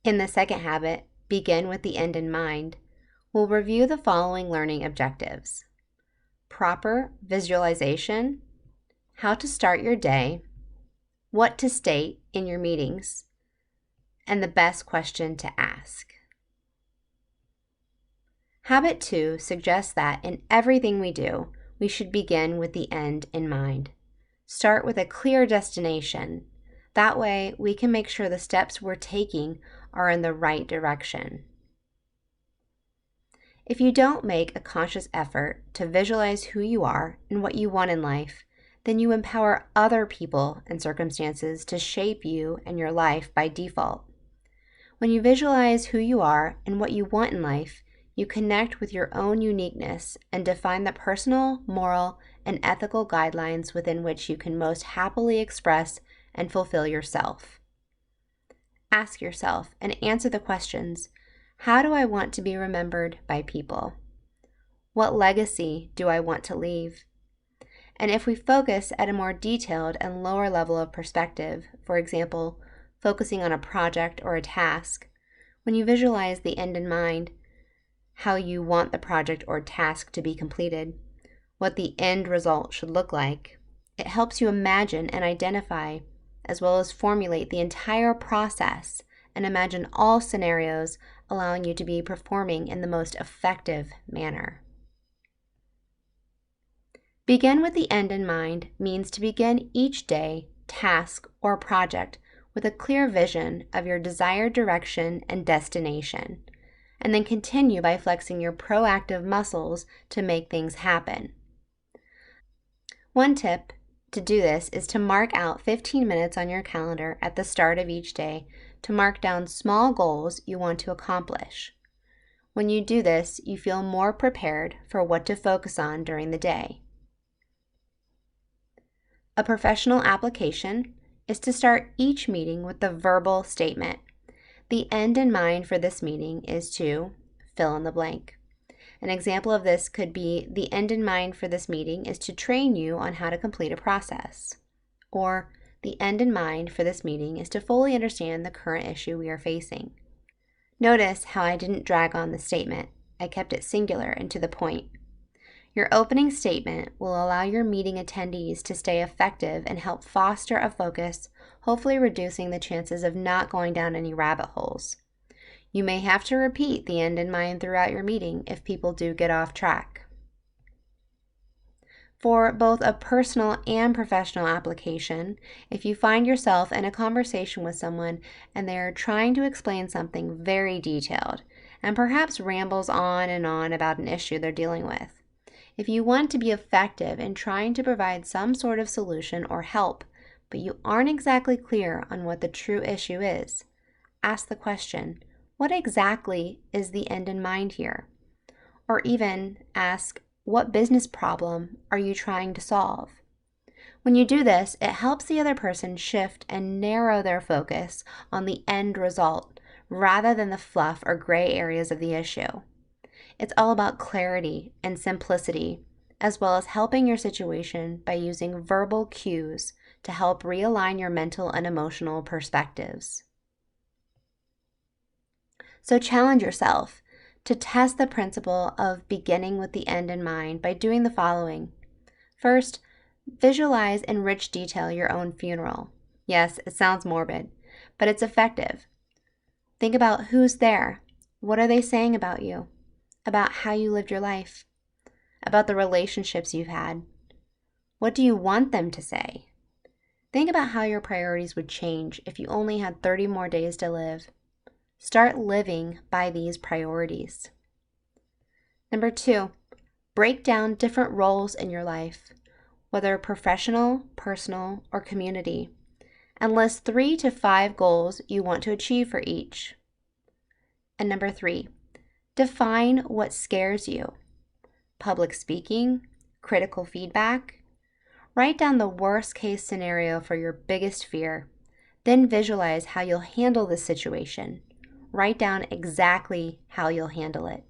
In the second habit, begin with the end in mind, we'll review the following learning objectives: proper visualization, how to start your day, what to state in your meetings, and the best question to ask. Habit 2 suggests that in everything we do, we should begin with the end in mind. Start with a clear destination. That way, we can make sure the steps we're taking are in the right direction. If you don't make a conscious effort to visualize who you are and what you want in life, then you empower other people and circumstances to shape you and your life by default. When you visualize who you are and what you want in life, you connect with your own uniqueness and define the personal, moral, and ethical guidelines within which you can most happily express and fulfill yourself. Ask yourself and answer the questions: how do I want to be remembered by people? What legacy do I want to leave? And if we focus at a more detailed and lower level of perspective, for example, focusing on a project or a task, when you visualize the end in mind, how you want the project or task to be completed, what the end result should look like, it helps you imagine and identify, as well as formulate the entire process and imagine all scenarios, allowing you to be performing in the most effective manner. Begin with the end in mind means to begin each day, task, or project with a clear vision of your desired direction and destination, and then continue by flexing your proactive muscles to make things happen. One tip to do this is to mark out 15 minutes on your calendar at the start of each day to mark down small goals you want to accomplish. When you do this, you feel more prepared for what to focus on during the day. A professional application is to start each meeting with the verbal statement. The end in mind for this meeting is to fill in the blank. An example of this could be: the end in mind for this meeting is to train you on how to complete a process. Or, the end in mind for this meeting is to fully understand the current issue we are facing. Notice how I didn't drag on the statement. I kept it singular and to the point. Your opening statement will allow your meeting attendees to stay effective and help foster a focus, hopefully reducing the chances of not going down any rabbit holes. You may have to repeat the end in mind throughout your meeting if people do get off track. For both a personal and professional application, if you find yourself in a conversation with someone and they are trying to explain something very detailed and perhaps rambles on and on about an issue they're dealing with, if you want to be effective in trying to provide some sort of solution or help, but you aren't exactly clear on what the true issue is, ask the question: what exactly is the end in mind here? Or even ask, what business problem are you trying to solve? When you do this, it helps the other person shift and narrow their focus on the end result rather than the fluff or gray areas of the issue. It's all about clarity and simplicity, as well as helping your situation by using verbal cues to help realign your mental and emotional perspectives. So challenge yourself to test the principle of beginning with the end in mind by doing the following. First, visualize in rich detail your own funeral. Yes, it sounds morbid, but it's effective. Think about who's there. What are they saying about you? About how you lived your life? About the relationships you've had? What do you want them to say? Think about how your priorities would change if you only had 30 more days to live. Start living by these priorities. Number 2, break down different roles in your life, whether professional, personal, or community, and list 3 to 5 goals you want to achieve for each. And number 3, define what scares you. Public speaking, critical feedback. Write down the worst case scenario for your biggest fear. Then visualize how you'll handle the situation. Write down exactly how you'll handle it.